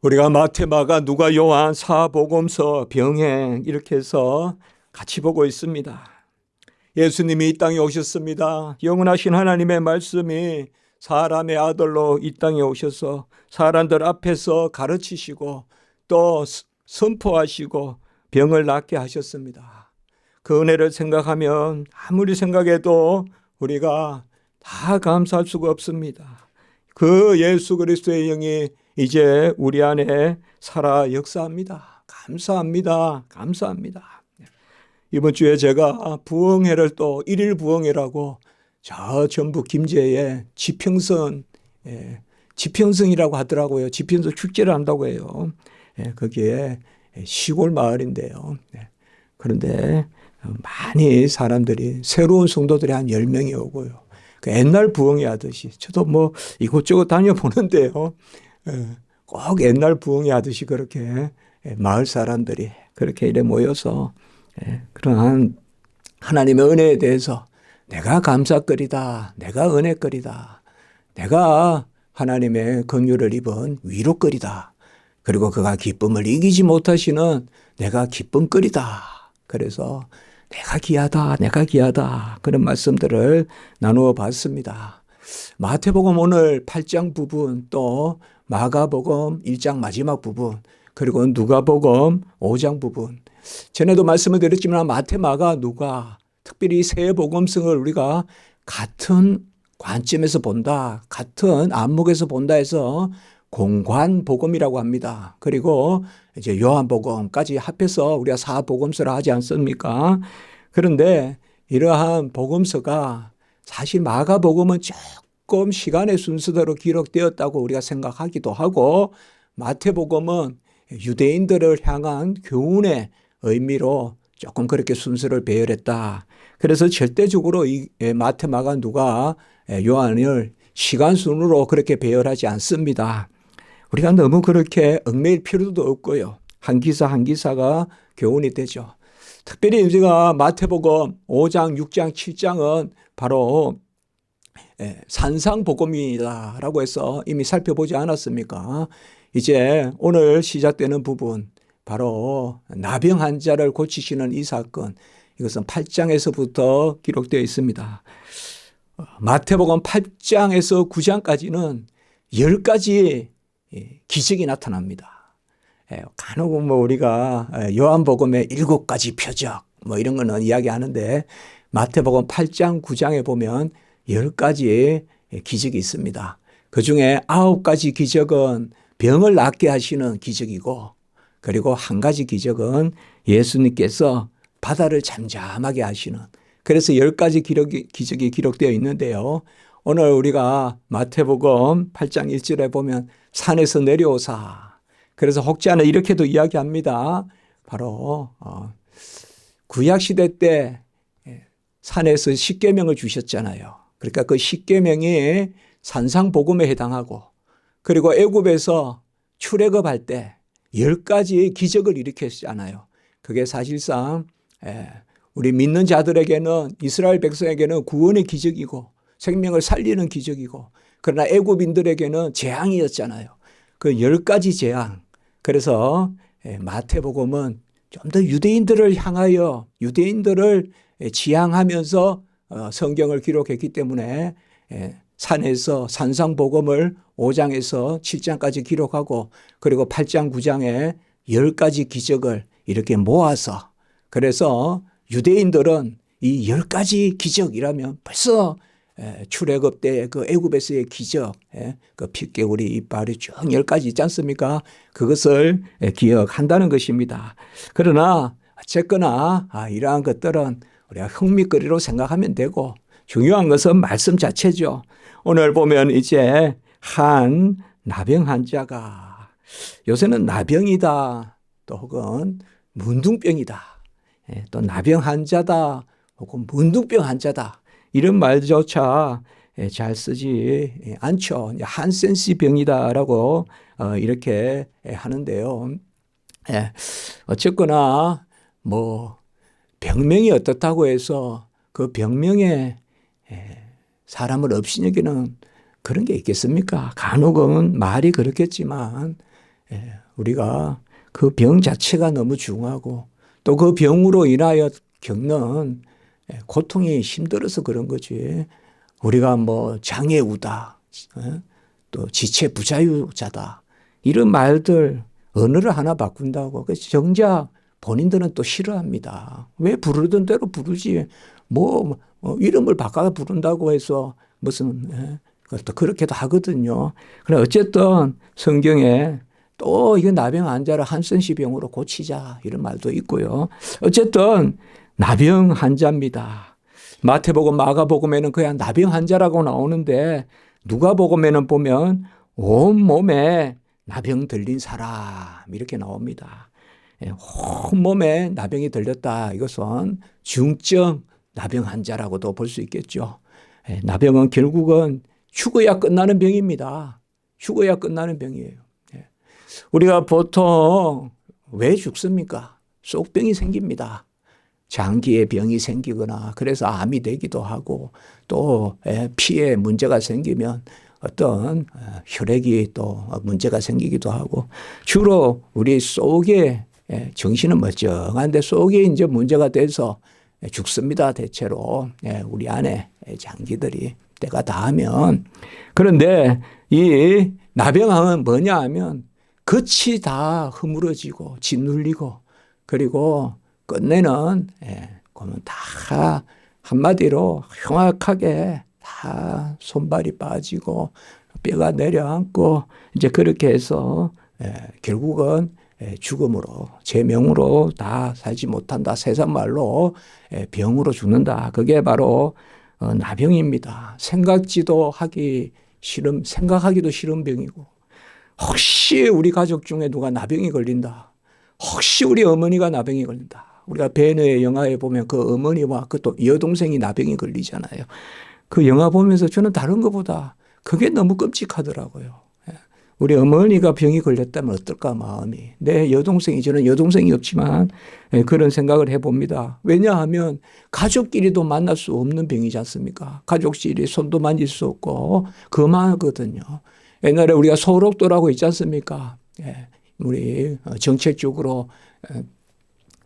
우리가 마태, 마가, 누가, 요한, 사복음서, 병행 이렇게 해서 같이 보고 있습니다. 예수님이 이 땅에 오셨습니다. 영원하신 하나님의 말씀이 사람의 아들로 이 땅에 오셔서 사람들 앞에서 가르치시고 또 선포하시고 병을 낫게 하셨습니다. 그 은혜를 생각하면 아무리 생각해도 우리가 다 감사할 수가 없습니다. 그 예수 그리스도의 영이 이제 우리 안에 살아 역사합니다. 감사합니다. 감사합니다. 이번 주에 제가 부흥회를 또 일일 부흥회라고 저 전북 김제에 지평성이라고 하더라고요. 지평성 축제를 한다고 해요. 거기에 시골 마을인데요. 그런데 많이 사람들이 새로운 성도들이 한 10명이 오고요. 그 옛날 부흥회 하듯이 저도 뭐 이곳저곳 다녀보는데요. 꼭 옛날 부흥회 하듯이 그렇게 마을 사람들이 그렇게 이래 모여서 그러한 하나님의 은혜에 대해서 내가 감사거리다, 내가 은혜거리다, 내가 하나님의 긍휼을 입은 위로거리다, 그리고 그가 기쁨을 이기지 못하시는 내가 기쁨거리다. 그래서 내가 귀하다, 내가 귀하다, 그런 말씀들을 나누어 봤습니다. 마태복음 오늘 8장 부분, 또 마가복음 1장 마지막 부분, 그리고 누가복음 5장 부분. 전에도 말씀을 드렸지만 마태, 마가, 누가 특별히 세 복음성을 우리가 같은 관점에서 본다, 같은 안목에서 본다 해서 공관복음이라고 합니다. 그리고 이제 요한복음까지 합해서 우리가 사복음서라 하지 않습니까? 그런데 이러한 복음서가 사실 마가복음은 조금 시간의 순서대로 기록되었다고 우리가 생각하기도 하고, 마태복음은 유대인들을 향한 교훈의 의미로 조금 그렇게 순서를 배열했다. 그래서 절대적으로 이 마태, 마가, 누가, 요한을 시간 순으로 그렇게 배열하지 않습니다. 우리가 너무 그렇게 얽매일 필요도 없고요. 한 기사 한 기사가 교훈이 되죠. 특별히 우리가 마태복음 5장, 6장, 7장은 바로 산상복음이다라고 해서 이미 살펴보지 않았습니까? 이제 오늘 시작되는 부분, 바로 나병 환자를 고치시는 이 사건, 이것은 8장에서부터 기록되어 있습니다. 마태복음 8장에서 9장까지는 10가지 기적이 나타납니다. 간혹 뭐 우리가 요한복음의 7가지 표적 뭐 이런 거는 이야기하는데, 마태복음 8장, 9장에 보면 10가지 기적이 있습니다. 그 중에 9가지 기적은 병을 낫게 하시는 기적이고, 그리고 한 가지 기적은 예수님께서 바다를 잠잠하게 하시는, 그래서 10가지 기적이 기록되어 있는데요. 오늘 우리가 마태복음 8장 1절에 보면 산에서 내려오사, 그래서 혹자는 이렇게도 이야기합니다. 바로 구약시대 때 산에서 십계명을 주셨잖아요. 그러니까 그 십계명이 산상복음에 해당하고, 그리고 애굽에서 출애굽할 때 10가지 기적을 일으켰잖아요. 그게 사실상 우리 믿는 자들에게는, 이스라엘 백성에게는 구원의 기적이고 생명을 살리는 기적이고, 그러나 애굽인들에게는 재앙이었잖아요. 그 10가지 재앙. 그래서 마태복음은 좀 더 유대인들을 향하여, 유대인들을 지향하면서 성경을 기록했기 때문에 산에서 산상복음을 5장에서 7장까지 기록하고, 그리고 8장, 9장에 10가지 기적을 이렇게 모아서, 그래서 유대인들은 이 10가지 기적이라면 벌써 출애굽 때 그 애굽에서의 기적, 그 핏개구리 이빨이 쭉 10가지 있지 않습니까? 그것을 기억한다는 것입니다. 그러나 어쨌거나 이러한 것들은 우리가 흥미거리로 생각하면 되고, 중요한 것은 말씀 자체죠. 오늘 보면 이제 한 나병 환자가, 요새는 나병이다, 또 혹은 문둥병이다, 또 나병 환자다, 혹은 문둥병 환자다, 이런 말조차 잘 쓰지 않죠. 한센시 병이다라고 이렇게 하는데요. 어쨌거나 뭐 병명이 어떻다고 해서 그 병명에 사람을 없이 여기는 그런 게 있겠습니까? 간혹은 말이 그렇겠지만 우리가 그 병 자체가 너무 중하고 또 그 병으로 인하여 겪는 고통이 힘들어서 그런 거지. 우리가 뭐 장애우다, 또 지체 부자유자다 이런 말들 언어를 하나 바꾼다고. 그래서 정작 본인들은 또 싫어합니다. 왜 부르던 대로 부르지? 이름을 바꿔 부른다고 해서 무슨 또 그렇게도 하거든요. 그래 어쨌든 성경에 또 이거 나병 환자를 한센시병으로 고치자 이런 말도 있고요. 어쨌든 나병 환자입니다. 마태복음, 마가복음에는 그냥 나병 환자라고 나오는데 누가복음에는 보면 온 몸에 나병 들린 사람 이렇게 나옵니다. 온 몸에 나병이 들렸다. 이것은 중증 나병 환자라고도 볼 수 있겠죠. 나병은 결국은 죽어야 끝나는 병입니다. 죽어야 끝나는 병이에요. 우리가 보통 왜 죽습니까? 쏙병이 생깁니다. 장기에 병이 생기거나 그래서 암이 되기도 하고 또 피에 문제가 생기면 어떤 혈액이 또 문제가 생기기도 하고 주로 우리 속에 정신은 멀쩡한데 속에 이제 문제가 돼서 죽습니다. 대체로 우리 안에 장기들이 때가 닿으면. 그런데 이 나병은 뭐냐 하면 겉이 다 허물어지고 짓눌리고 그리고 끝내는 그러면 다 한마디로 흉악하게 다 손발이 빠지고 뼈가 내려앉고 이제 그렇게 해서 결국은 죽음으로 제명으로 다 살지 못한다. 세상 말로 병으로 죽는다. 그게 바로 나병입니다. 생각하기도 싫은 병이고 혹시 우리 가족 중에 누가 나병이 걸린다. 혹시 우리 어머니가 나병이 걸린다. 우리가 베네의 영화에 보면 그 어머니와 그 또 여동생이 나병이 걸리잖아요. 그 영화 보면서 저는 다른 것보다 그게 너무 끔찍하더라고요. 우리 어머니가 병이 걸렸다면 어떨까 마음이. 내 여동생이, 저는 여동생이 없지만 그런 생각을 해봅니다. 왜냐하면 가족끼리도 만날 수 없는 병이지 않습니까? 가족끼리 손도 만질 수 없고 그만하거든요. 옛날에 우리가 소록도라고 있지 않습니까? 우리 정책적으로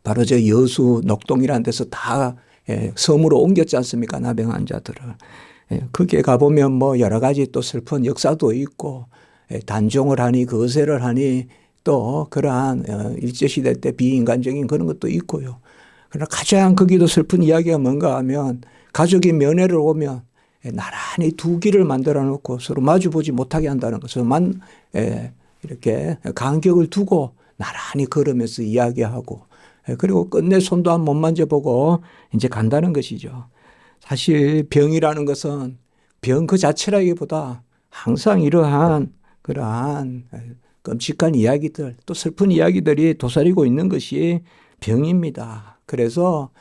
바로 저 여수 녹동이라는 데서 다 섬으로 옮겼지 않습니까? 나병 환자들을. 거기에 가보면 뭐 여러 가지 또 슬픈 역사도 있고 단종을 하니 거세를 하니 또 그러한 일제시대 때 비인간적인 그런 것도 있고요. 그러나 가장 거기도 슬픈 이야기가 뭔가 하면 가족이 면회를 오면 나란히 두 길을 만들어 놓고 서로 마주보지 못하게 한다는 것을만 이렇게 간격을 두고 나란히 걸으면서 이야기하고 그리고 끝내 손도 한 못 만져보고 이제 간다는 것이죠. 사실 병이라는 것은 병 그 자체라기보다 항상 이러한 그러한 끔찍한 이야기들 또 슬픈 이야기들이 도사리고 있는 것이 병입니다. 그래서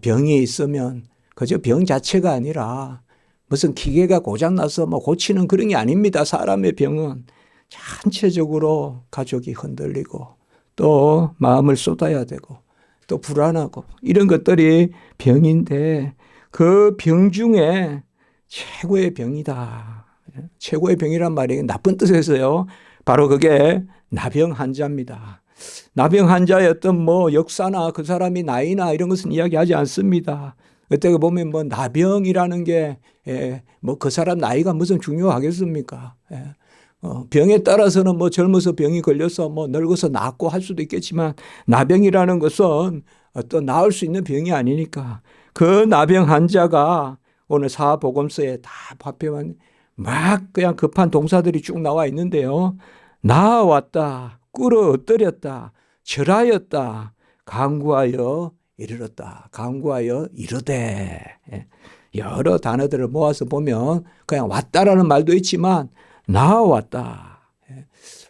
병이 있으면 그저 병 자체가 아니라 무슨 기계가 고장나서 뭐 고치는 그런 게 아닙니다. 사람의 병은 전체적으로 가족이 흔들리고 또 마음을 쏟아야 되고 또 불안하고 이런 것들이 병인데 그 병 중에 최고의 병이다. 최고의 병이란 말이 나쁜 뜻에서요. 바로 그게 나병 환자입니다. 나병 환자의 어떤 뭐 역사나 그 사람이 나이나 이런 것은 이야기하지 않습니다. 그때 보면 뭐 나병이라는 게 뭐 그 사람 나이가 무슨 중요하겠습니까? 병에 따라서는 뭐 젊어서 병이 걸려서 뭐 늙어서 낫고 할 수도 있겠지만 나병이라는 것은 어떤 나을 수 있는 병이 아니니까 그 나병 환자가 오늘 사복음서에 다 발표한 막 그냥 급한 동사들이 쭉 나와 있는데요. 나아왔다, 꿇어 엎드렸다, 절하였다, 간구하여 이르렀다. 간구하여 이르되. 여러 단어들을 모아서 보면 그냥 왔다라는 말도 있지만 나아왔다.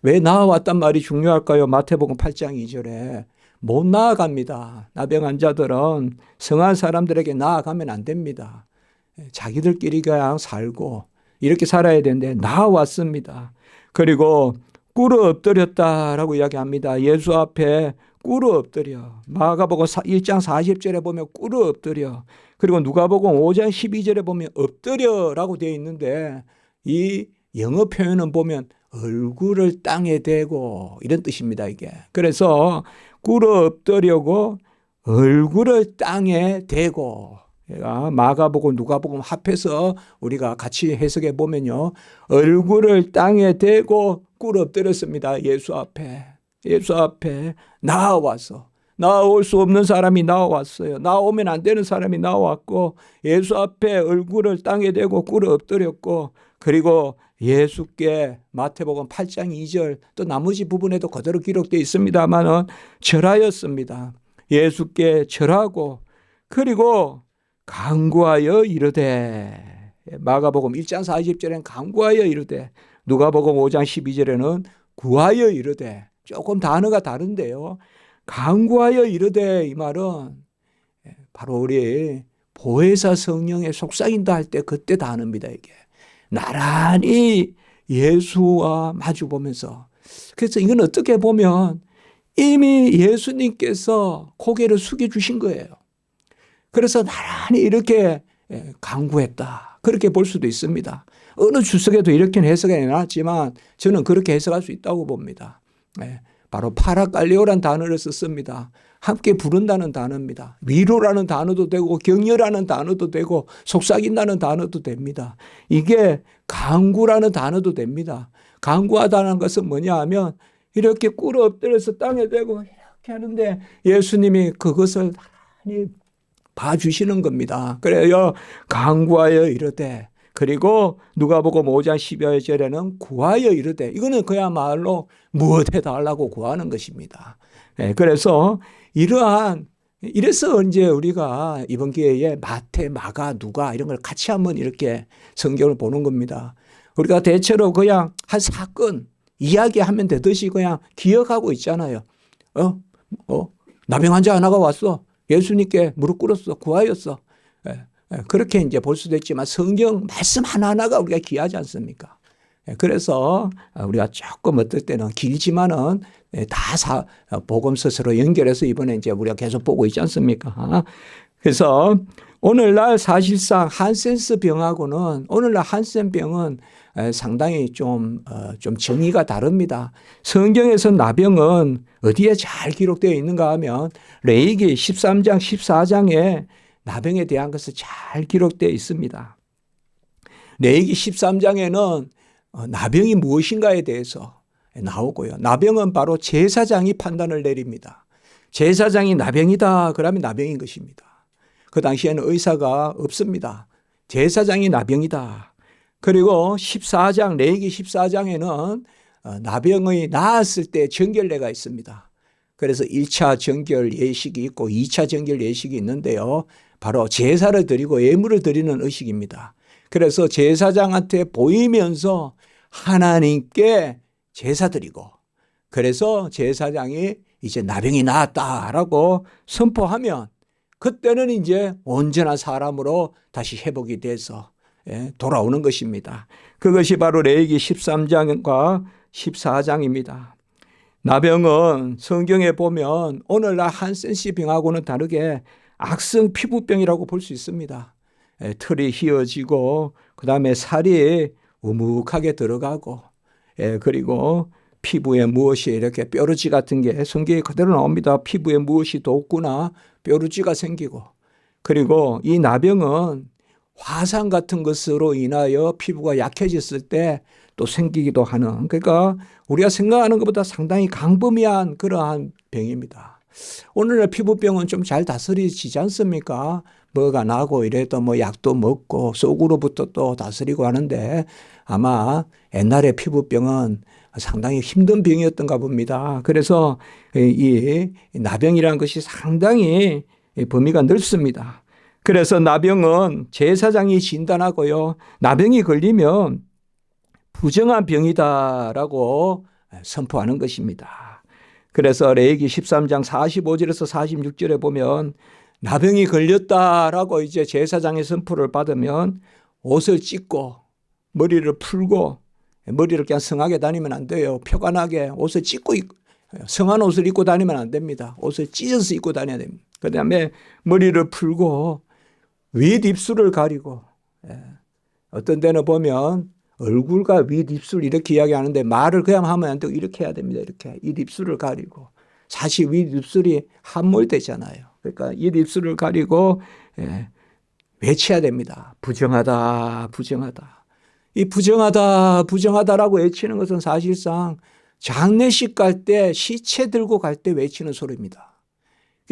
왜 나아왔단 말이 중요할까요? 마태복음 8장 2절에 못 나아갑니다. 나병 환자들은 성한 사람들에게 나아가면 안 됩니다. 자기들끼리 그냥 살고 이렇게 살아야 되는데 나아왔습니다. 그리고 꿇어 엎드렸다라고 이야기합니다. 예수 앞에 꿇어 엎드려. 마가복음 1장 40절에 보면 꿇어 엎드려. 그리고 누가복음 5장 12절에 보면 엎드려라고 되어 있는데 이 영어 표현은 보면 얼굴을 땅에 대고 이런 뜻입니다, 이게. 그래서 꿇어 엎드려고 얼굴을 땅에 대고, 마가복음, 누가복음 합해서 우리가 같이 해석해 보면요, 얼굴을 땅에 대고 꿇어 엎드렸습니다. 예수 앞에. 예수 앞에 나와서, 나올 수 없는 사람이 나왔어요. 나오면 안 되는 사람이 나왔고, 예수 앞에 얼굴을 땅에 대고 꿇어 엎드렸고, 그리고 예수께 마태복음 8장 2절, 또 나머지 부분에도 그대로 기록되어 있습니다만은 절하였습니다. 예수께 절하고, 그리고 간구하여 이르되, 마가복음 1장 40절에는 간구하여 이르되, 누가복음 5장 12절에는 구하여 이르되, 조금 단어가 다른데요, 간구하여 이르되, 이 말은 바로 우리 보혜사 성령의 속삭인다 할 때 그때 단어입니다. 이게 나란히 예수와 마주 보면서, 그래서 이건 어떻게 보면 이미 예수님께서 고개를 숙여주신 거예요. 그래서 나란히 이렇게 간구했다, 그렇게 볼 수도 있습니다. 어느 주석에도 이렇게 해석해 놨지만 저는 그렇게 해석할 수 있다고 봅니다. 바로 파라칼리오라는 단어를 썼습니다. 함께 부른다는 단어입니다. 위로라는 단어도 되고 격려라는 단어도 되고 속삭인다는 단어도 됩니다. 이게 간구라는 단어도 됩니다. 간구하다는 것은 뭐냐 하면 이렇게 꿇어 엎드려서 땅에 대고 이렇게 하는데 예수님이 그것을 나란히 봐주시는 겁니다. 그래요, 간구하여 이르되, 그리고 누가복음 5장 12절에는 구하여 이르되, 이거는 그야말로 무엇 해달라고 구하는 것입니다. 그래서 이래서 이제 우리가 이번 기회에 마태, 마가, 누가 이런 걸 같이 한번 이렇게 성경을 보는 겁니다. 우리가 대체로 그냥 한 사건 이야기하면 되듯이 그냥 기억하고 있잖아요. 나병 환자 하나가 왔어. 예수님께 무릎 꿇었어. 구하였어. 그렇게 이제 볼 수도 있지만 성경 말씀 하나하나가 우리가 귀하지 않습니까? 그래서 우리가 조금 어떨 때는 길지만은 다 복음서로 연결해서 이번에 이제 우리가 계속 보고 있지 않습니까? 그래서 오늘날 사실상 한센스 병하고는, 오늘날 한센 병은 상당히 좀 정의가 다릅니다. 성경에서 나병은 어디에 잘 기록되어 있는가 하면 레위기 13장 14장에 나병에 대한 것이 잘 기록되어 있습니다. 레위기 13장에는 나병이 무엇인가에 대해서 나오고요. 나병은 바로 제사장이 판단을 내립니다. 제사장이 나병이다 그러면 나병인 것입니다. 그 당시에는 의사가 없습니다. 제사장이 나병이다. 그리고 14장, 레위기 14장에는 나병이 나았을 때 정결례가 있습니다. 그래서 1차 정결 예식이 있고 2차 정결 예식이 있는데요, 바로 제사를 드리고 예물을 드리는 의식입니다. 그래서 제사장한테 보이면서 하나님께 제사 드리고, 그래서 제사장이 이제 나병이 나았다라고 선포하면 그때는 이제 온전한 사람으로 다시 회복이 돼서 돌아오는 것입니다. 그것이 바로 레위기 13장과 14장입니다. 나병은 성경에 보면 오늘날 한센시 병하고는 다르게 악성 피부병이라고 볼 수 있습니다. 털이 휘어지고 그 다음에 살이 우묵하게 들어가고, 그리고 피부에 무엇이 이렇게 뾰루지 같은 게 성경에 그대로 나옵니다. 피부에 무엇이 돋구나 뾰루지가 생기고, 그리고 이 나병은 화상 같은 것으로 인하여 피부가 약해졌을 때 또 생기기도 하는, 그러니까 우리가 생각하는 것보다 상당히 강범위한 그러한 병입니다. 오늘날 피부병은 좀 잘 다스려지지 않습니까? 뭐가 나고 이래도 뭐 약도 먹고 속으로부터 또 다스리고 하는데, 아마 옛날에 피부병은 상당히 힘든 병이었던가 봅니다. 그래서 이 나병이라는 것이 상당히 범위가 넓습니다. 그래서 나병은 제사장이 진단하고요, 나병이 걸리면 부정한 병이다라고 선포하는 것입니다. 그래서 레위기 13장 45절에서 46절에 보면 나병이 걸렸다라고 이제 제사장의 선포를 받으면 옷을 찢고 머리를 풀고, 머리를 그냥 성하게 다니면 안 돼요. 표가 나게 옷을 찢고 성한 옷을 입고 다니면 안 됩니다. 옷을 찢어서 입고 다녀야 됩니다. 그 다음에 머리를 풀고 윗입술을 가리고, 어떤 데는 보면 얼굴과 윗입술 이렇게 이야기하는데 말을 그냥 하면 안 되고 이렇게 해야 됩니다. 이렇게 윗입술을 가리고. 사실 윗입술이 함몰되잖아요. 그러니까 윗입술을 가리고 외쳐야 됩니다. 부정하다, 부정하다. 이 부정하다, 부정하다라고 외치는 것은 사실상 장례식 갈 때 시체 들고 갈 때 외치는 소리입니다.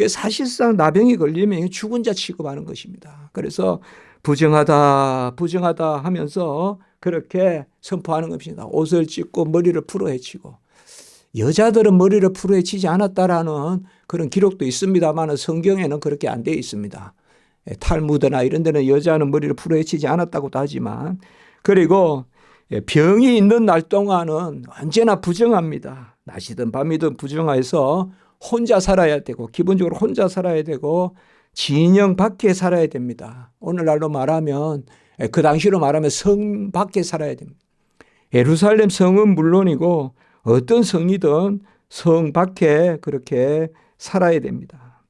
사실상 나병이 걸리면 죽은 자 취급하는 것입니다. 그래서 부정하다, 부정하다 하면서 그렇게 선포하는 것입니다. 옷을 찢고 머리를 풀어 헤치고. 여자들은 머리를 풀어 헤치지 않았다라는 그런 기록도 있습니다만 성경에는 그렇게 안 되어 있습니다. 탈무드나 이런 데는 여자는 머리를 풀어 헤치지 않았다고도 하지만, 그리고 병이 있는 날 동안은 언제나 부정합니다. 낮이든 밤이든 부정해서 혼자 살아야 되고, 기본적으로 혼자 살아야 되고 진영 밖에 살아야 됩니다. 오늘날로 말하면, 그 당시로 말하면 성 밖에 살아야 됩니다. 예루살렘 성은 물론이고 어떤 성이든 성 밖에 그렇게 살아야 됩니다.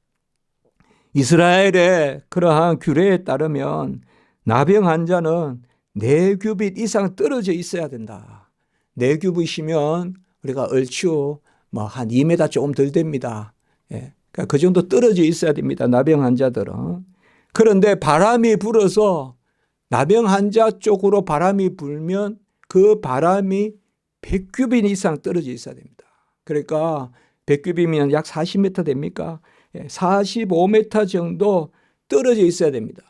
이스라엘의 그러한 규례에 따르면 나병 환자는 4규빗 이상 떨어져 있어야 된다. 4규빗이면 우리가 얼추 한 2m 조금 덜 됩니다. 그러니까 그 정도 떨어져 있어야 됩니다. 나병 환자들은. 그런데 바람이 불어서 나병 환자 쪽으로 바람이 불면 그 바람이 100규빗 이상 떨어져 있어야 됩니다. 그러니까 100규빗이면 약 40m 됩니까? 45m 정도 떨어져 있어야 됩니다.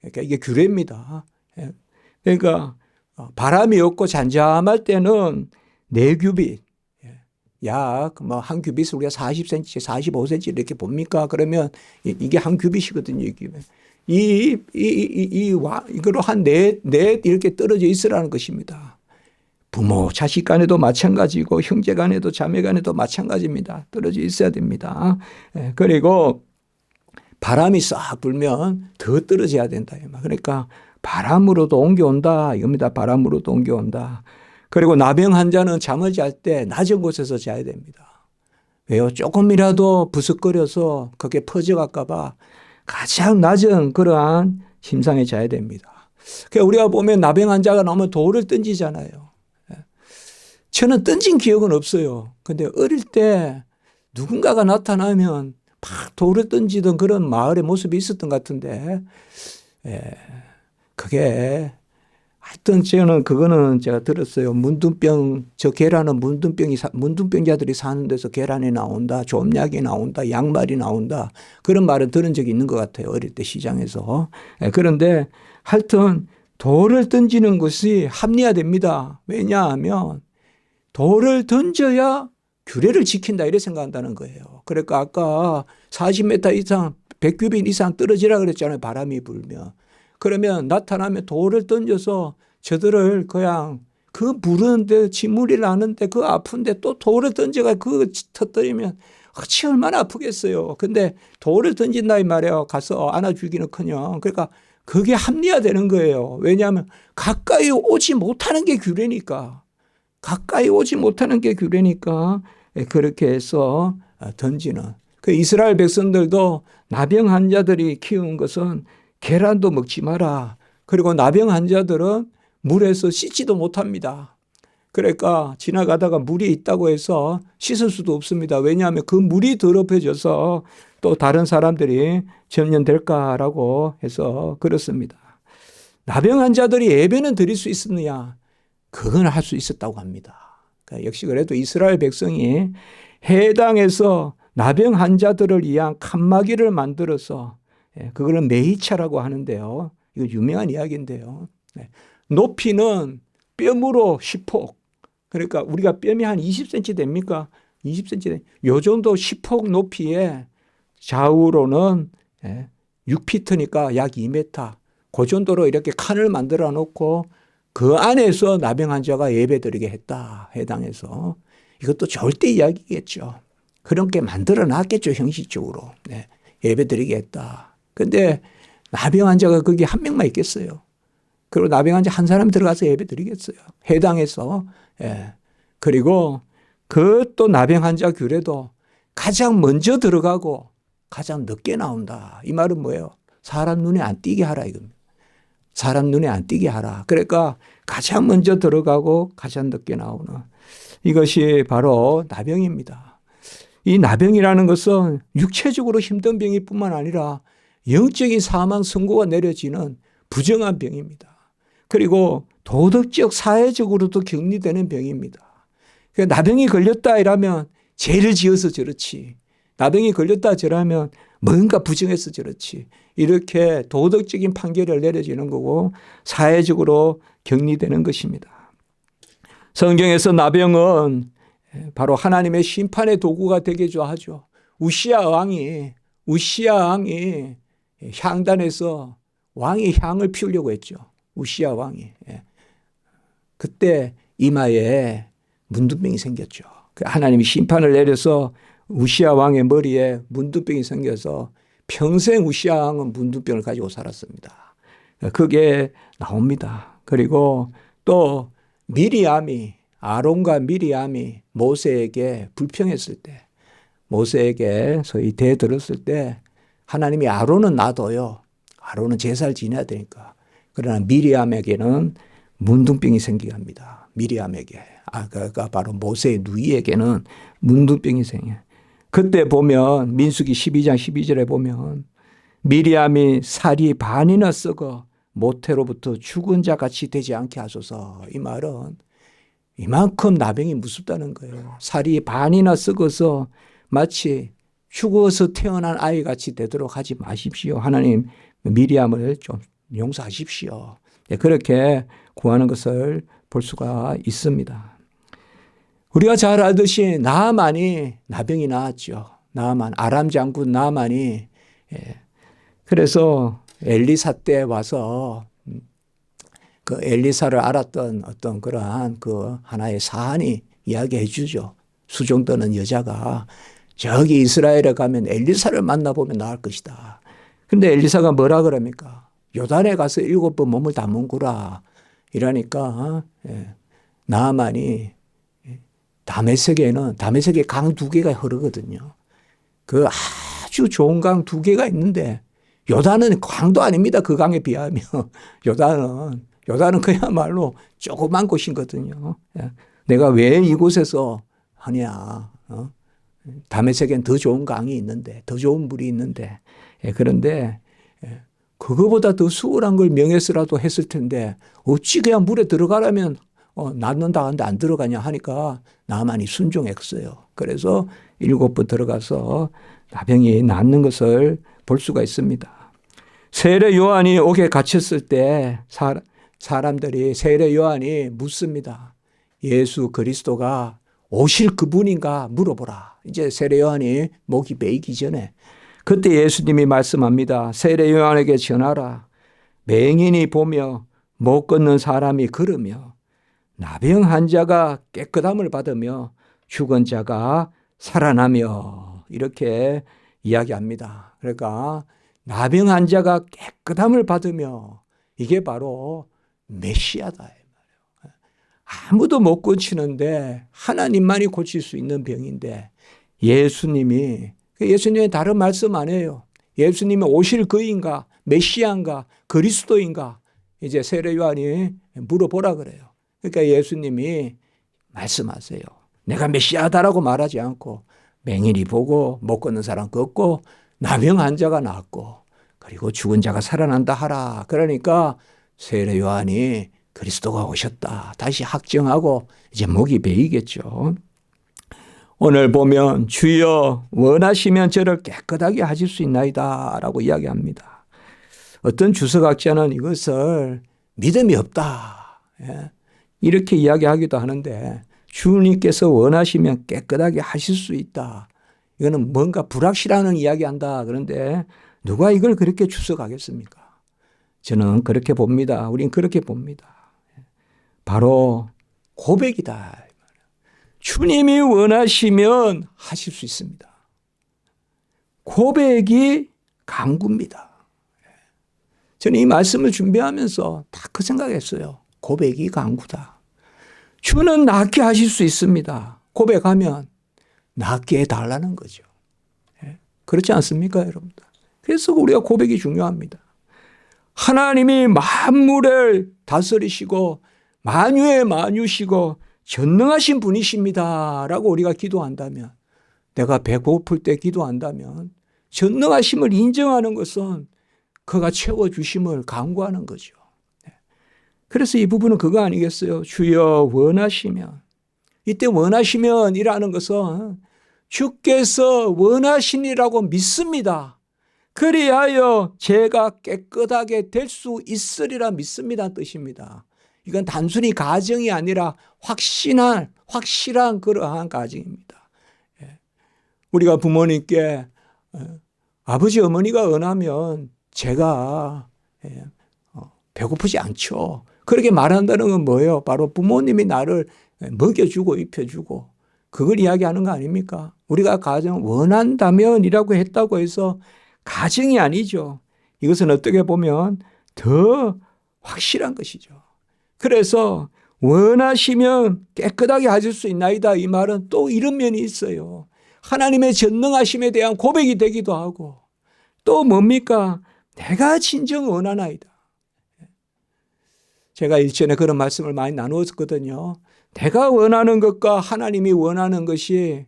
그러니까 이게 규례입니다. 그러니까 바람이 없고 잔잠할 때는 4규빗, 약 한 규빗을 우리가 40cm, 45cm 이렇게 봅니까? 그러면 이게 한 규빗이거든요. 이거로 한 넷 이렇게 떨어져 있으라는 것입니다. 부모, 자식 간에도 마찬가지고 형제 간에도 자매 간에도 마찬가지입니다. 떨어져 있어야 됩니다. 그리고 바람이 싹 불면 더 떨어져야 된다. 그러니까 바람으로도 옮겨온다 이겁니다. 바람으로도 옮겨온다. 그리고 나병 환자는 잠을 잘 때 낮은 곳에서 자야 됩니다. 왜요? 조금이라도 부스거려서 그게 퍼져갈까 봐 가장 낮은 그러한 침상에 자야 됩니다. 그러니까 우리가 보면 나병 환자가 나오면 돌을 던지잖아요. 저는 던진 기억은 없어요. 근데 어릴 때 누군가가 나타나면 막 돌을 던지던 그런 마을의 모습이 있었던 것 같은데, 그게 하여튼 저는 그거는 제가 들었어요. 문둥병, 저 계란은 문둥병자들이 사는 데서 계란이 나온다, 좀약이 나온다, 양말이 나온다. 그런 말을 들은 적이 있는 것 같아요. 어릴 때 시장에서. 그런데 하여튼 돌을 던지는 것이 합리화됩니다. 왜냐하면 돌을 던져야 규례를 지킨다 이렇게 생각한다는 거예요. 그러니까 아까 40m 이상, 100규빗 이상 떨어지라 그랬잖아요. 바람이 불면. 그러면 나타나면 돌을 던져서 저들을 그냥 그 부르는데 진물이 나는데 그 아픈데 또 돌을 던져가 그 터뜨리면 어찌 얼마나 아프겠어요. 근데 돌을 던진다 이 말이에요. 가서 안아주기는커녕. 그러니까 그게 합리화되는 거예요. 왜냐하면 가까이 오지 못하는 게 규례니까. 가까이 오지 못하는 게 규례니까 그렇게 해서 던지는. 그 이스라엘 백성들도 나병 환자들이 키운 것은 계란도 먹지 마라. 그리고 나병 환자들은 물에서 씻지도 못합니다. 그러니까 지나가다가 물이 있다고 해서 씻을 수도 없습니다. 왜냐하면 그 물이 더럽혀져서 또 다른 사람들이 전염될까라고 해서 그렇습니다. 나병 환자들이 예배는 드릴 수 있었느냐? 그건 할 수 있었다고 합니다. 그러니까 역시 그래도 이스라엘 백성이 해당에서 나병 환자들을 위한 칸막이를 만들어서 그거는 메이차라고 하는데요. 이거 유명한 이야기인데요. 높이는 뼘으로 10폭. 그러니까 우리가 뼘이 한 20cm 됩니까? 20cm. 요 정도 10폭 높이에 좌우로는 6피트니까 약 2m. 그 정도로 이렇게 칸을 만들어 놓고 그 안에서 나병 환자가 예배드리게 했다. 해당해서. 이것도 절대 이야기겠죠. 그런 게 만들어 놨겠죠. 형식적으로. 예배드리게 했다. 근데 나병 환자가 거기 한 명만 있겠어요. 그리고 나병 환자 한 사람이 들어가서 예배드리겠어요. 해당해서. 그리고 그 또 나병 환자 규례도 가장 먼저 들어가고 가장 늦게 나온다. 이 말은 뭐예요? 사람 눈에 안 띄게 하라 이겁니다. 사람 눈에 안 띄게 하라. 그러니까 가장 먼저 들어가고 가장 늦게 나오는 이것이 바로 나병입니다. 이 나병이라는 것은 육체적으로 힘든 병이뿐만 아니라 영적인 사망 선고가 내려지는 부정한 병입니다. 그리고 도덕적, 사회적으로도 격리되는 병입니다. 그러니까 나병이 걸렸다 이러면 죄를 지어서 저렇지. 나병이 걸렸다 저러면 뭔가 부정해서 저렇지. 이렇게 도덕적인 판결을 내려지는 거고 사회적으로 격리되는 것입니다. 성경에서 나병은 바로 하나님의 심판의 도구가 되게 하죠. 우시야 왕이 향단에서 왕이 향을 피우려고 했죠. 우시야 왕이. 그때 이마에 문둥병이 생겼죠. 하나님이 심판을 내려서 우시야 왕의 머리에 문둥병이 생겨서 평생 우시야 왕은 문둥병을 가지고 살았습니다. 그게 나옵니다. 그리고 또 아론과 미리암이 모세에게 불평했을 때, 모세에게 소위 대들었을 때 하나님이 아론은 놔둬요. 아론은 제사를 지내야 되니까. 그러나 미리암에게는 문둥병이 생기게 합니다. 미리암에게. 그러니까 바로 모세의 누이에게는 문둥병이 생겨요. 그때 보면 민수기 12장 12절에 보면 미리암이 살이 반이나 썩어 모태로부터 죽은 자 같이 되지 않게 하소서. 이 말은 이만큼 나병이 무섭다는 거예요. 살이 반이나 썩어서 마치 죽어서 태어난 아이 같이 되도록 하지 마십시오. 하나님 미리암을 좀 용서하십시오. 그렇게 구하는 것을 볼 수가 있습니다. 우리가 잘 알듯이 나아만이 나병이 나았죠. 나아만, 아람 장군 나아만이. 그래서 엘리사 때 와서 그 엘리사를 알았던 어떤 그러한 그 하나의 사안이 이야기해 주죠. 수종 떠는 여자가 저기 이스라엘에 가면 엘리사를 만나보면 나을 것이다. 근데 엘리사가 뭐라 그럽니까? 요단에 가서 7번 몸을 담은구라. 이러니까 나아만이 다메섹에 강 2개가 흐르거든요. 그 아주 좋은 강 2개가 있는데 요단은 강도 아닙니다. 그 강에 비하면. 요단은 그야말로 조그만 곳이거든요. 내가 왜 이곳에서 하냐. 다메섹엔 더 좋은 강이 있는데, 더 좋은 물이 있는데. 그런데 그거보다 더 수월한 걸 명예스라도 했을 텐데 어찌 그냥 물에 들어가라면 낫는다 하는데 안 들어가냐 하니까 나만이 순종했어요. 그래서 7번 들어가서 나병이 낫는 것을 볼 수가 있습니다. 세례 요한이 옥에 갇혔을 때 사람들이 세례 요한이 묻습니다. 예수 그리스도가 오실 그분인가 물어보라. 이제 세례 요한이 목이 메이기 전에 그때 예수님이 말씀합니다. 세례 요한에게 전하라. 맹인이 보며 못 걷는 사람이 걸으며 나병 환자가 깨끗함을 받으며 죽은 자가 살아나며 이렇게 이야기합니다. 그러니까 나병 환자가 깨끗함을 받으며 이게 바로 메시아다. 아무도 못 고치는데 하나님만이 고칠 수 있는 병인데 예수님이 다른 말씀 안 해요. 예수님이 오실 그인가 메시아인가 그리스도인가 이제 세례 요한이 물어보라 그래요. 그러니까 예수님이 말씀하세요. 내가 메시아다라고 말하지 않고 맹인이 보고 못 걷는 사람 걷고 나병 환자가 낫고 그리고 죽은 자가 살아난다 하라. 그러니까 세례 요한이 그리스도가 오셨다. 다시 확정하고 이제 목이 베이겠죠. 오늘 보면 주여 원하시면 저를 깨끗하게 하실 수 있나이다 라고 이야기합니다. 어떤 주석학자는 이것을 믿음이 없다. 이렇게 이야기하기도 하는데 주님께서 원하시면 깨끗하게 하실 수 있다. 이거는 뭔가 불확실한 이야기한다. 그런데 누가 이걸 그렇게 주석하겠습니까? 저는 그렇게 봅니다. 우린 그렇게 봅니다. 바로 고백이다. 주님이 원하시면 하실 수 있습니다. 고백이 강구입니다. 저는 이 말씀을 준비하면서 다 그 생각했어요. 고백이 강구다. 주는 낫게 하실 수 있습니다. 고백하면 낫게 해달라는 거죠. 그렇지 않습니까, 여러분들? 그래서 우리가 고백이 중요합니다. 하나님이 만물을 다스리시고 만유의 만유시고 전능하신 분이십니다 라고 우리가 기도한다면, 내가 배고플 때 기도한다면 전능하심을 인정하는 것은 그가 채워주심을 간구하는 거죠. 그래서 이 부분은 그거 아니겠어요? 주여 원하시면. 이때 원하시면 이라는 것은 주께서 원하시니라고 믿습니다. 그리하여 제가 깨끗하게 될 수 있으리라 믿습니다 뜻입니다. 이건 단순히 가정이 아니라 확실한 그러한 가정입니다. 우리가 부모님께 아버지 어머니가 원하면 제가 배고프지 않죠. 그렇게 말한다는 건 뭐예요? 바로 부모님이 나를 먹여주고 입혀주고 그걸 이야기하는 거 아닙니까? 우리가 가정 원한다면이라고 했다고 해서 가정이 아니죠. 이것은 어떻게 보면 더 확실한 것이죠. 그래서 원하시면 깨끗하게 하실 수 있나이다 이 말은 또 이런 면이 있어요. 하나님의 전능하심에 대한 고백이 되기도 하고 또 뭡니까? 내가 진정 원하나이다. 제가 일전에 그런 말씀을 많이 나누었거든요. 내가 원하는 것과 하나님이 원하는 것이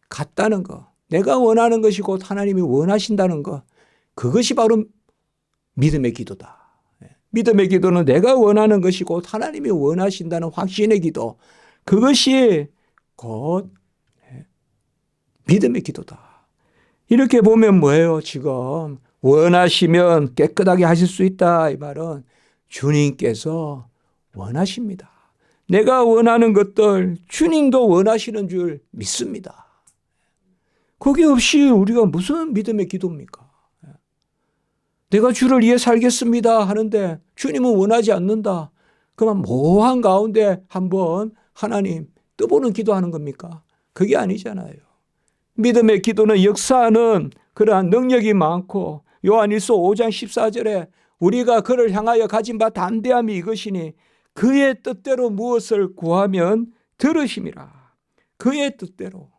같다는 것. 내가 원하는 것이 곧 하나님이 원하신다는 것. 그것이 바로 믿음의 기도다. 믿음의 기도는 내가 원하는 것이 곧 하나님이 원하신다는 확신의 기도. 그것이 곧 믿음의 기도다. 이렇게 보면 뭐예요? 지금 원하시면 깨끗하게 하실 수 있다. 이 말은 주님께서 원하십니다. 내가 원하는 것들 주님도 원하시는 줄 믿습니다. 그게 없이 우리가 무슨 믿음의 기도입니까? 내가 주를 위해 살겠습니다 하는데 주님은 원하지 않는다. 그러면 모호한 가운데 한번 하나님 떠보는 기도하는 겁니까? 그게 아니잖아요. 믿음의 기도는 역사하는 그러한 능력이 많고 요한일서 5장 14절에 우리가 그를 향하여 가진 바 담대함이 이것이니 그의 뜻대로 무엇을 구하면 들으심이라. 그의 뜻대로.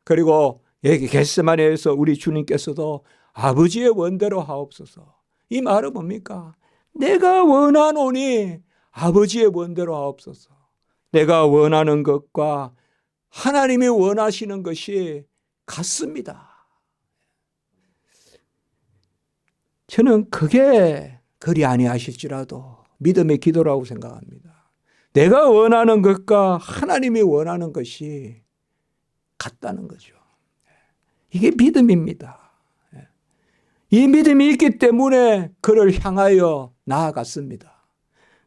그리고 여기 겟세마네에서 우리 주님께서도 아버지의 원대로 하옵소서. 이 말은 뭡니까? 내가 원하노니 아버지의 원대로 하옵소서. 내가 원하는 것과 하나님이 원하시는 것이 같습니다. 저는 그게 그리 아니하실지라도 믿음의 기도라고 생각합니다. 내가 원하는 것과 하나님이 원하는 것이 같다는 거죠. 이게 믿음입니다. 이 믿음이 있기 때문에 그를 향하여 나아갔습니다.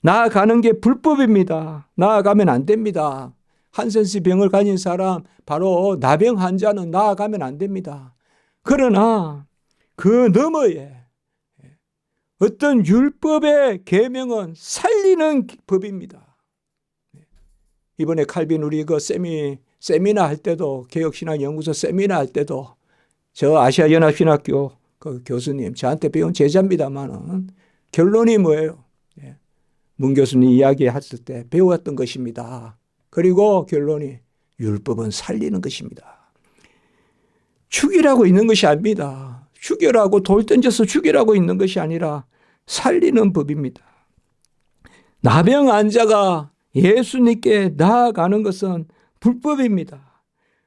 나아가는 게 불법입니다. 나아가면 안 됩니다. 한센스 병을 가진 사람, 바로 나병 환자는 나아가면 안 됩니다. 그러나 그 너머에 어떤 율법의 계명은 살리는 법입니다. 이번에 칼빈 우리 그 세미나 할 때도 개혁신학연구소 세미나 할 때도 저 아시아연합신학교 그 교수님 저한테 배운 제자입니다만은 결론이 뭐예요? 문 교수님 이야기했을 때 배웠던 것입니다. 그리고 결론이 율법은 살리는 것입니다. 죽이라고 있는 것이 아닙니다. 죽여라고 돌 던져서 죽이라고 있는 것이 아니라 살리는 법입니다. 나병 환자가 예수님께 나아가는 것은 불법입니다.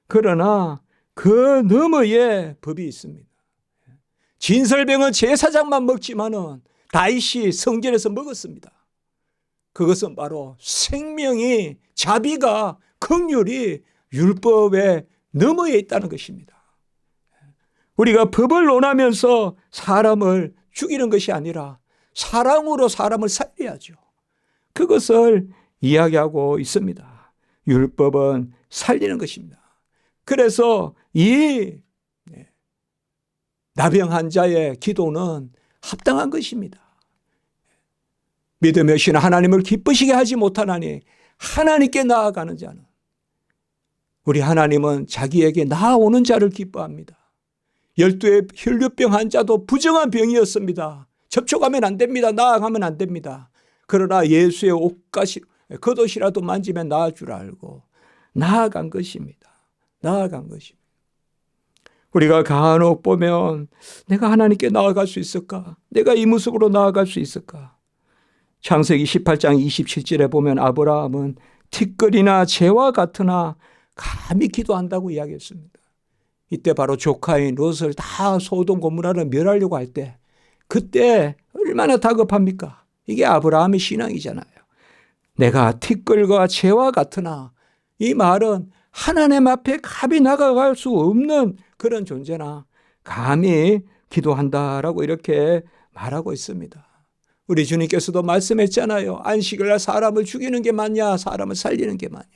그러나 그 너머에 법이 있습니다. 진설병은 제사장만 먹지만은 다윗이 성전에서 먹었습니다. 그것은 바로 생명이 자비가 긍휼이 율법의 너머에 있다는 것입니다. 우리가 법을 논하면서 사람을 죽이는 것이 아니라 사랑으로 사람을 살려야죠. 그것을 이야기하고 있습니다. 율법은 살리는 것입니다. 그래서 이 나병 환자의 기도는 합당한 것입니다. 믿음의 신 하나님을 기쁘시게 하지 못하나니 하나님께 나아가는 자는, 우리 하나님은 자기에게 나아오는 자를 기뻐합니다. 12의 혈류병 환자도 부정한 병이었습니다. 접촉하면 안 됩니다. 나아가면 안 됩니다. 그러나 예수의 겉옷이라도 만지면 나을 줄 알고 나아간 것입니다. 나아간 것입니다. 우리가 간혹 보면 내가 하나님께 나아갈 수 있을까? 내가 이 모습으로 나아갈 수 있을까? 창세기 18장 27절에 보면 아브라함은 티끌이나 재와 같으나 감히 기도한다고 이야기했습니다. 이때 바로 조카인 롯을 다 소돔 고모라를 멸하려고 할 때 그때 얼마나 다급합니까? 이게 아브라함의 신앙이잖아요. 내가 티끌과 재와 같으나, 이 말은 하나님 앞에 감히 나아갈 수 없는 그런 존재나 감히 기도한다라고 이렇게 말하고 있습니다. 우리 주님께서도 말씀했잖아요. 안식일날 사람을 죽이는 게 맞냐, 사람을 살리는 게 맞냐.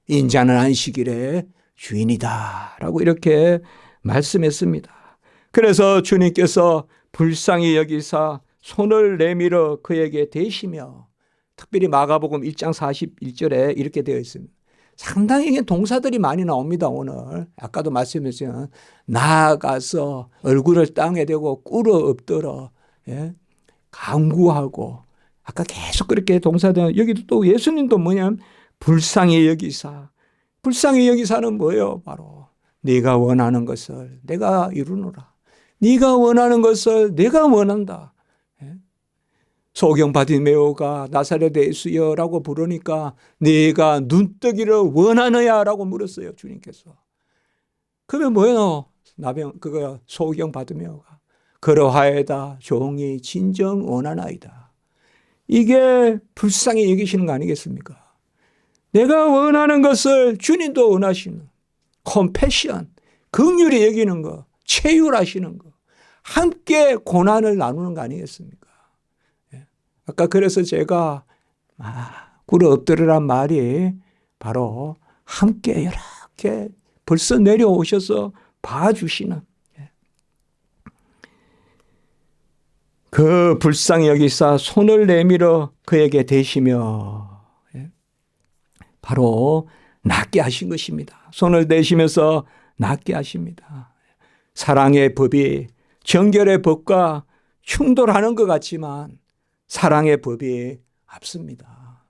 인자는 안식일의 주인이다 라고 이렇게 말씀했습니다. 그래서 주님께서 불쌍히 여기사 손을 내밀어 그에게 대시며, 특별히 마가복음 1장 41절에 이렇게 되어 있습니다. 상당히 동사들이 많이 나옵니다. 오늘 아까도 말씀했지만 나아가서 얼굴을 땅에 대고 꿇어 엎드려, 간구하고, 아까 계속 그렇게 동사들, 여기도 또 예수님도 뭐냐면 불쌍히 여기사. 불쌍히 여기사는 뭐예요? 바로 네가 원하는 것을 내가 이루노라. 네가 원하는 것을 내가 원한다. 소경 바디메오가 나사렛 예수여라고 부르니까 네가 눈뜨기를 원하느냐 라고 물었어요. 주님께서. 그러면 뭐예요? 그거 소경 바디메오가 그러하에다 종이 진정 원하나이다. 이게 불쌍히 여기시는 거 아니겠습니까? 내가 원하는 것을 주님도 원하시는 컴패션, 긍휼히 여기는 거, 체휼하시는 거, 함께 고난을 나누는 거 아니겠습니까? 아까 그래서 제가 꿇어 엎드리란 말이 바로 함께 이렇게 벌써 내려오셔서 봐주시는, 그 불쌍히 여기사 손을 내밀어 그에게 대시며, 바로 낫게 하신 것입니다. 손을 대시면서 낫게 하십니다. 사랑의 법이 정결의 법과 충돌하는 것 같지만 사랑의 법이 앞섭니다.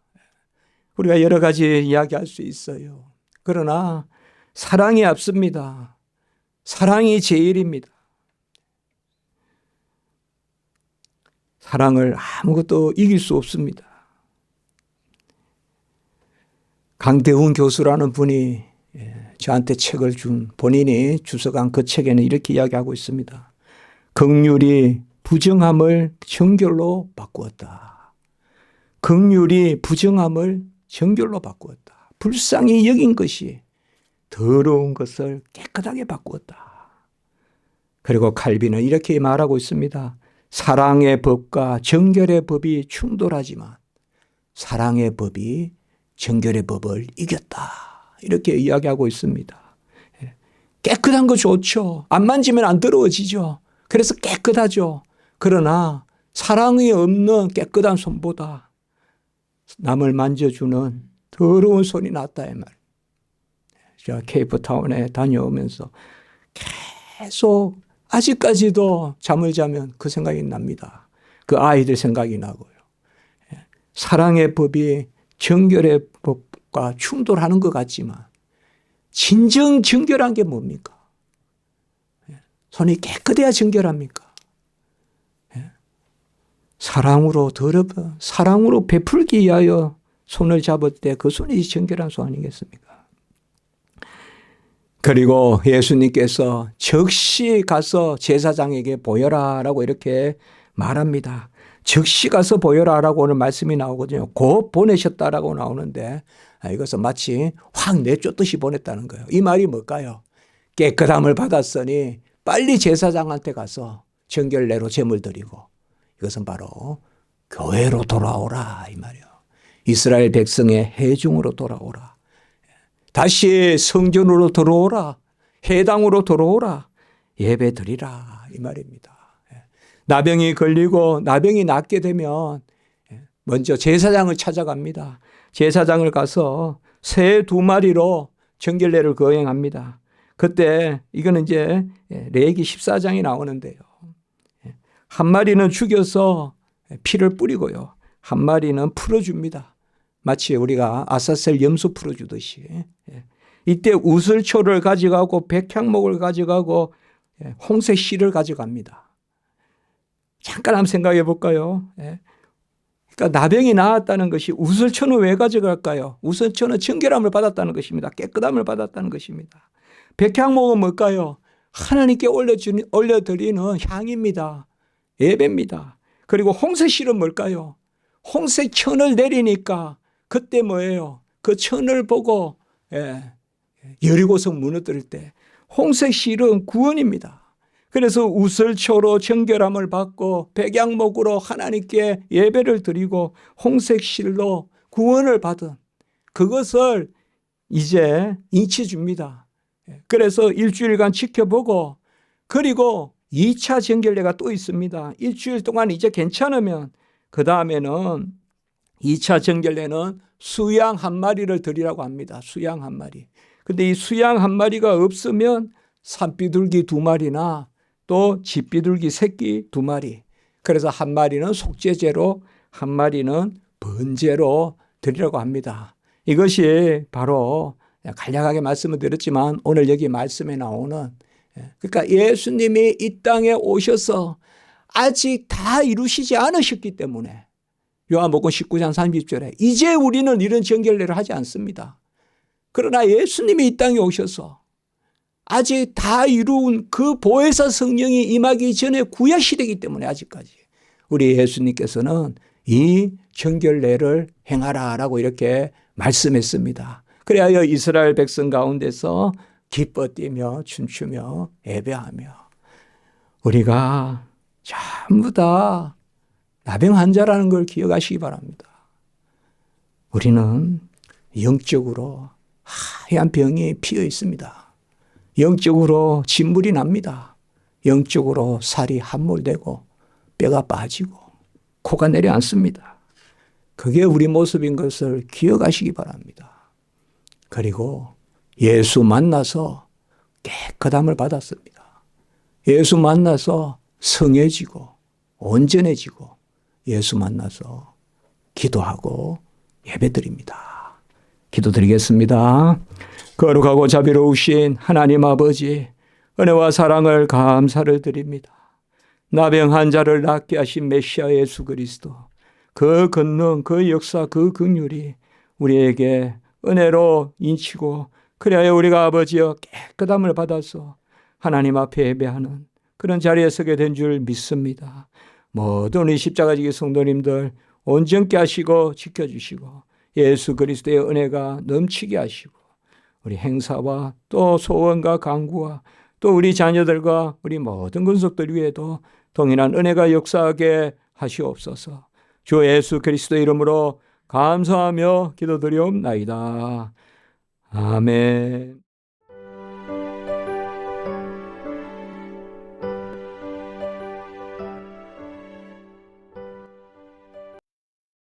우리가 여러 가지 이야기할 수 있어요. 그러나 사랑이 앞섭니다. 사랑이 제일입니다. 사랑을 아무것도 이길 수 없습니다. 강대훈 교수라는 분이 저한테 책을 준, 본인이 주석한 그 책에는 이렇게 이야기하고 있습니다. 긍휼이 부정함을 정결로 바꾸었다. 긍휼이 부정함을 정결로 바꾸었다. 불쌍히 여긴 것이 더러운 것을 깨끗하게 바꾸었다. 그리고 칼빈은 이렇게 말하고 있습니다. 사랑의 법과 정결의 법이 충돌하지만 사랑의 법이 정결의 법을 이겼다. 이렇게 이야기하고 있습니다. 깨끗한 거 좋죠. 안 만지면 안 더러워지죠. 그래서 깨끗하죠. 그러나 사랑이 없는 깨끗한 손보다 남을 만져주는 더러운 손이 낫다 이 말. 제가 케이프타운에 다녀오면서 계속 아직까지도 잠을 자면 그 생각이 납니다. 그 아이들 생각이 나고요. 사랑의 법이 정결의 법과 충돌하는 것 같지만 진정 정결한 게 뭡니까? 손이 깨끗해야 정결합니까? 사랑으로 베풀기 위하여 손을 잡을 때 그 손이 정결한 손 아니겠습니까? 그리고 예수님께서 즉시 가서 제사장에게 보여라라고 이렇게 말합니다. 즉시 가서 보여라라고 오늘 말씀이 나오거든요. 곧 보내셨다라고 나오는데 이것은 마치 확 내쫓듯이 보냈다는 거예요. 이 말이 뭘까요? 깨끗함을 받았으니 빨리 제사장한테 가서 정결례로 제물 드리고, 이것은 바로 교회로 돌아오라 이 말이에요. 이스라엘 백성의 회중으로 돌아오라. 다시 성전으로 들어오라. 회당으로 들어오라. 예배 드리라 이 말입니다. 나병이 걸리고 나병이 낫게 되면 먼저 제사장을 찾아갑니다. 제사장을 가서 새 2마리로 정결례를 거행합니다. 그때 이거는 이제 레위기 14장이 나오는데요. 한 마리는 죽여서 피를 뿌리고요. 한 마리는 풀어줍니다. 마치 우리가 아사셀 염소 풀어주듯이. 이때 우슬초를 가져가고 백향목을 가져가고 홍색 실을 가져갑니다. 잠깐 한번 생각해 볼까요? 그러니까 나병이 나았다는 것이 우설천을 왜 가져갈까요? 우설천은 정결함을 받았다는 것입니다. 깨끗함을 받았다는 것입니다. 백향목은 뭘까요? 하나님께 올려드리는 향입니다. 예배입니다. 그리고 홍색 실은 뭘까요? 홍색 천을 내리니까 그때 뭐예요? 그 천을 보고 여리고성 무너뜨릴 때 홍색 실은 구원입니다. 그래서 우슬초로 정결함을 받고 백향목으로 하나님께 예배를 드리고 홍색 실로 구원을 받은 그것을 이제 인치 줍니다. 그래서 일주일간 지켜보고 그리고 2차 정결례가 또 있습니다. 일주일 동안 이제 괜찮으면 그 다음에는 2차 정결례는 수양 한 마리를 드리라고 합니다. 수양 한 마리. 근데 이 수양 한 마리가 없으면 산비둘기 2마리나 또 집비둘기 새끼 2마리. 그래서 한 마리는 속죄제로 한 마리는 번제로 드리라고 합니다. 이것이 바로 간략하게 말씀을 드렸지만 오늘 여기 말씀에 나오는 그러니까 예수님이 이 땅에 오셔서 아직 다 이루시지 않으셨기 때문에 요한복음 19장 30절에 이제 우리는 이런 정결례를 하지 않습니다. 그러나 예수님이 이 땅에 오셔서 아직 다 이룬 그 보혜사 성령이 임하기 전에 구약시대이기 때문에 아직까지 우리 예수님께서는 이 정결례를 행하라라고 이렇게 말씀했습니다. 그래야 이스라엘 백성 가운데서 기뻐 뛰며 춤추며 예배하며 우리가 전부 다 나병 환자라는 걸 기억하시기 바랍니다. 우리는 영적으로 하얀 병이 피어 있습니다. 영적으로 진물이 납니다. 영적으로 살이 함몰되고 뼈가 빠지고 코가 내려앉습니다. 그게 우리 모습인 것을 기억하시기 바랍니다. 그리고 예수 만나서 깨끗함을 받았습니다. 예수 만나서 성해지고 온전해지고 예수 만나서 기도하고 예배드립니다. 기도드리겠습니다. 거룩하고 자비로우신 하나님 아버지, 은혜와 사랑을 감사를 드립니다. 나병 환자를 낫게 하신 메시아 예수 그리스도, 그 권능, 그 역사, 그 긍휼이 우리에게 은혜로 인치고 그래야 우리가 아버지여 깨끗함을 받아서 하나님 앞에 예배하는 그런 자리에 서게 된 줄 믿습니다. 모든 우리 십자가지기 성도님들 온전케 하시고 지켜주시고 예수 그리스도의 은혜가 넘치게 하시고 우리 행사와 또 소원과 간구와 또 우리 자녀들과 우리 모든 권속들 위에도 동일한 은혜가 역사하게 하시옵소서. 주 예수 그리스도 이름으로 감사하며 기도드리옵나이다. 아멘.